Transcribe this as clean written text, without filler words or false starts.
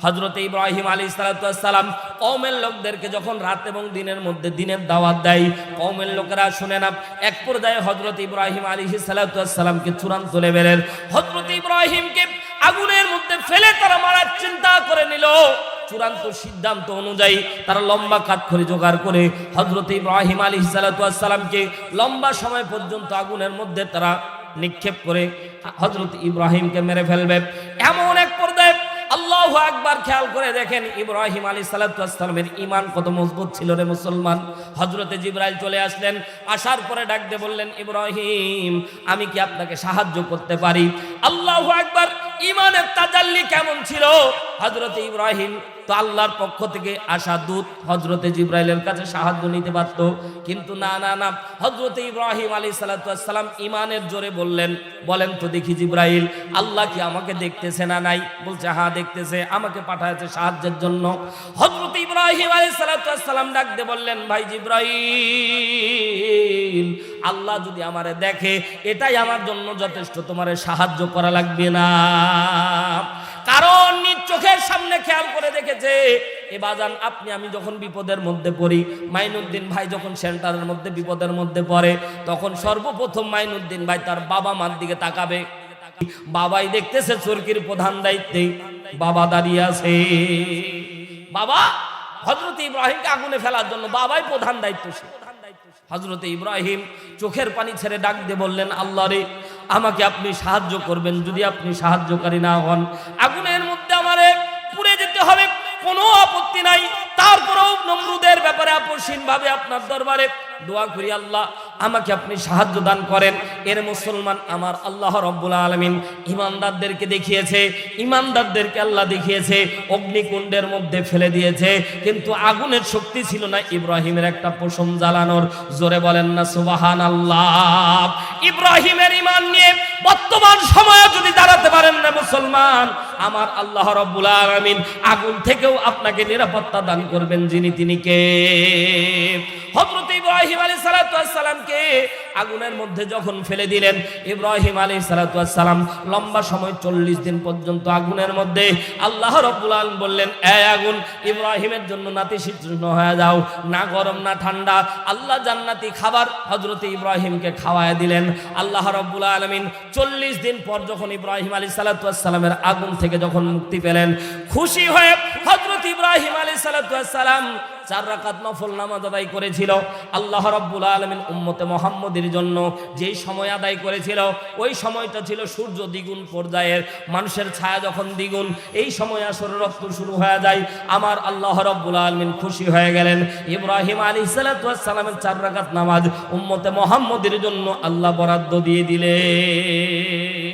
হযরত ইব্রাহিম আলাইহিস সালাম কওমের লোকদেরকে যখন রাত এবং দিনের মধ্যে দিনের দাওয়াত দেয়, কওমের লোকেরা শুনে না। এক পর্যায়ে হযরত ইব্রাহিম আলাইহিস সালামকে চূড়ান্ত লেভেলের হযরত ইব্রাহিমকে আগুনের মধ্যে ফেলে তারা মারার চিন্তা করে নিল। চূড়ান্ত সিদ্ধান্ত অনুযায়ী তারা লম্বা কাঠখড়ি জোগাড় করে হযরত ইব্রাহিম আলাইহিস সালামকে লম্বা সময় পর্যন্ত আগুনের মধ্যে তারা নিক্ষেপ করে হযরত ইব্রাহিমকে মেরে ফেলবে। এমন এক পর্যায়ে আল্লাহু আকবার, খেয়াল করে দেখেন ইব্রাহিম আলাইহিস সালামের ঈমান কত মজবুত ছিল রে মুসলমান। হযরতে জিবরাইল চলে আসলেন, আসার পরে ডাক দিয়ে বললেন, ইব্রাহিম আমি কি আপনাকে সাহায্য করতে পারি? আল্লাহু আকবার, ঈমানের তাজাল্লি কেমন ছিল! হযরতে ইব্রাহিম তো আল্লাহর পক্ষ থেকে আসা দূত, হযরতে জিবরাইলের কাছে সাহায্য নিতে পারত, কিন্তু না না না, হযরতে ইব্রাহিম আলাইহিস সালাম ঈমানের জোরে বললেন, বলেন তো দেখি জিবরাইল, আল্লাহ কি আমাকে দেখতেছে না নাই? বলছে হ্যাঁ দেখতেছে, আমাকে পাঠায়েছে সাহায্যের জন্য। হযরতে ইব্রাহিম আলাইহিস সালাম ডাক দিয়ে বললেন, ভাই জিবরাইল, আল্লাহ যদি আমারে দেখে এটাই আমার জন্য যথেষ্ট, তোমারে সাহায্য করা লাগবে না। কারণ নিজ চোখের সামনে খেয়াল করে দেখেছে, এ বাজান আপনি আমি যখন বিপদের মধ্যে পড়ি, মাইনুদ্দিন ভাই যখন সেন্টারের মধ্যে বিপদের মধ্যে পড়ে, তখন সর্বপ্রথম মাইনুদ্দিন ভাই তার বাবা মার দিকে তাকাবে। বাবাই দেখতেছে চরকির প্রধান দায়িত্বে বাবা দাঁড়িয়ে আছে। বাবা হযরত ইব্রাহিমকে আগুনে ফেলার জন্য বাবাই প্রধান দায়িত্বশীল। হযরত ইব্রাহিম চোখের পানি ছেড়ে ডাক দিয়ে বললেন, আল্লাহ রে, আমাকে আপনি সাহায্য করবেন। যদি আপনি সাহায্যকারী না হন, আগুনের মধ্যে আমারে পুড়ে যেতে হবে, কোনো আপত্তি নাই। তারপরেও নমরুদের ব্যাপারে আপোষহীন ভাবে আপনার দরবারে দোয়া করি, আল্লাহ আমাকে আপনি সাহায্য দান করেন। এর মুসলমান, আমার আল্লাহ রাব্বুল আলামিন ঈমানদারদেরকে দেখিয়েছে, ঈমানদারদেরকে আল্লাহ দেখিয়েছে অগ্নিকুণ্ডের মধ্যে ফেলে দিয়েছে, কিন্তু আগুনের শক্তি ছিল না ইব্রাহিমের একটা পশম জ্বালানোর। জোরে বলেন না সুবহানাল্লাহ। ইব্রাহিমের ঈমান নিয়ে বর্তমান সময়ে যদি দাঁড়াতে পারেন না মুসলমান, আমার আল্লাহ রাব্বুল আলামিন আগুন থেকেও আপনাকে নিরাপত্তা দান করবেন, যিনি তিনি কে? হযরত ইব্রাহিম আলাইহিস সালামকে আগুনের মধ্যে যখন ফেলে দিলেন, ইব্রাহিম আলাইহিস সালাম লম্বা সময় 40 দিন পর্যন্ত আগুনের মধ্যে। আল্লাহ রাব্বুল আলামিন বললেন, এই আগুন ইব্রাহিমের জন্য নাতিশীতোষ্ণ হয়ে যাও, না গরম না ঠান্ডা। আল্লাহ জান্নাতি খাবার হযরত ইব্রাহিমকে খাওয়ায় দিলেন। আল্লাহ রাব্বুল আলামিন 40 দিন পর যখন ইব্রাহিম আলাইহিস সালামের আগুন থেকে যখন মুক্তি পেলেন, খুশি হয়ে হযরত ইব্রাহিম আলাইহিস সালাম 4 রাকাত নফল নামাজ আদায় করেছিল। আল্লাহ রাব্বুল আলামিন উম্মতে মুহাম্মদের জন্য যেই সময় আদায় করেছিল, ওই সময়টা ছিল সূর্য দ্বিগুণ পর্যায়ের, মানুষের ছায়া যখন দ্বিগুণ, এই সময় আসরের রক্ত শুরু হয়ে যায়। আমার আল্লাহ রাব্বুল আলামিন খুশি হয়ে গেলেন, ইব্রাহিম আলাইহিস সালামের 4 রাকাত নামাজ উম্মতে মুহাম্মদের জন্য আল্লাহ বরাদ্দ দিয়ে দিলেন।